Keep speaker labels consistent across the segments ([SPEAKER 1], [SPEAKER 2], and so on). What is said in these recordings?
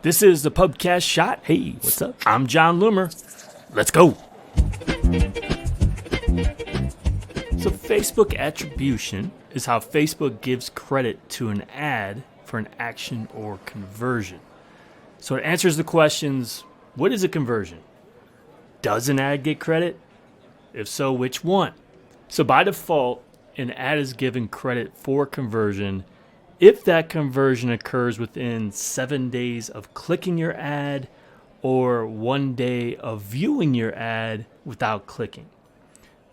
[SPEAKER 1] This is the Pubcast Shot. Hey, what's up? I'm John Loomer. Let's go. So Facebook attribution is how Facebook gives credit to an ad for an action or conversion. So it answers the questions, what is a conversion? Does an ad get credit? If so, which one? So by default, an ad is given credit for conversion if that conversion occurs within 7 days of clicking your ad or 1 day of viewing your ad without clicking.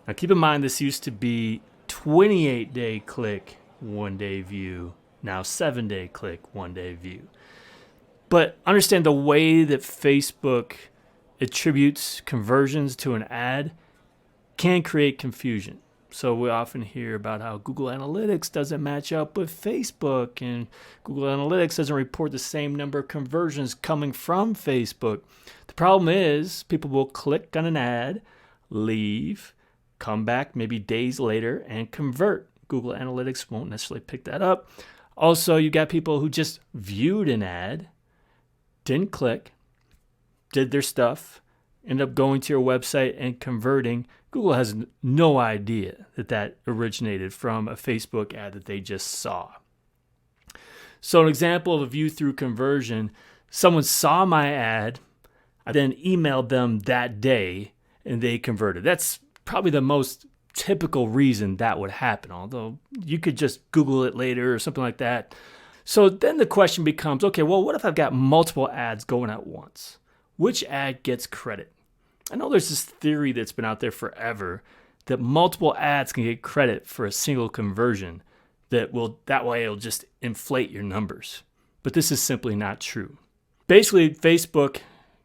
[SPEAKER 1] Now keep in mind this used to be 28-day click, 1 day view, now 7-day click, 1 day view. But understand the way that Facebook attributes conversions to an ad can create confusion. So we often hear about how Google Analytics doesn't match up with Facebook, and Google Analytics doesn't report the same number of conversions coming from Facebook. The problem is people will click on an ad, leave, come back maybe days later, and convert. Google Analytics won't necessarily pick that up. Also, you got people who just viewed an ad, didn't click, did their stuff, ended up going to your website and converting. Google has no idea that originated from a Facebook ad that they just saw. So an example of a view through conversion, someone saw my ad, I then emailed them that day and they converted. That's probably the most typical reason that would happen, although you could just Google it later or something like that. So then the question becomes, okay, well, what if I've got multiple ads going at once? Which ad gets credit? I know there's this theory that's been out there forever that multiple ads can get credit for a single conversion that way it'll just inflate your numbers. But this is simply not true. Basically, Facebook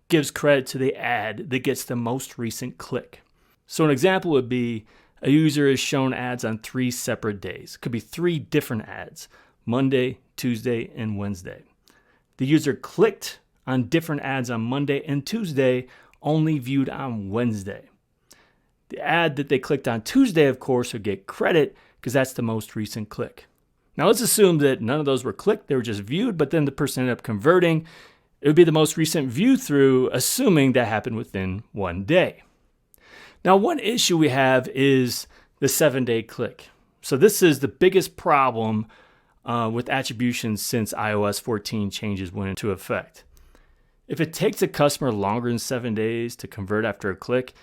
[SPEAKER 1] gives credit to the ad that gets the most recent click. So an example would be a user is shown ads on 3 separate days. It could be 3 different ads, Monday, Tuesday, and Wednesday. The user clicked on different ads on Monday and Tuesday, only viewed on Wednesday. The ad that they clicked on Tuesday, of course, would get credit because that's the most recent click. Now let's assume that none of those were clicked, they were just viewed, but then the person ended up converting. It would be the most recent view through, assuming that happened within 1 day. Now one issue we have is the 7-day click. So this is the biggest problem with attribution since iOS 14 changes went into effect. If it takes a customer longer than 7 days to convert after a click,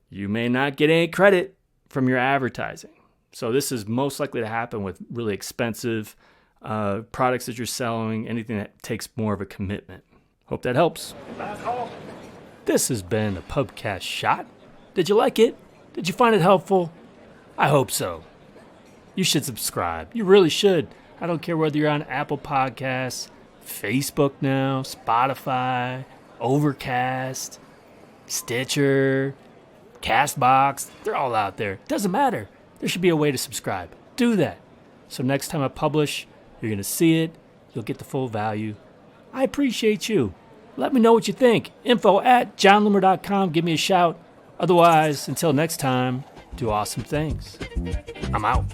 [SPEAKER 1] you may not get any credit from your advertising. So this is most likely to happen with really expensive products that you're selling, anything that takes more of a commitment. Hope that helps. This has been a Pubcast Shot. Did you like it? Did you find it helpful? I hope so. You should subscribe. You really should. I don't care whether you're on Apple Podcasts, Facebook now, Spotify, Overcast, Stitcher, Castbox. They're all out there. Doesn't matter. There should be a way to subscribe. Do that. So next time I publish, you're going to see it. You'll get the full value. I appreciate you. Let me know what you think. info@johnloomer.com. Give me a shout. Otherwise, until next time, do awesome things. I'm out.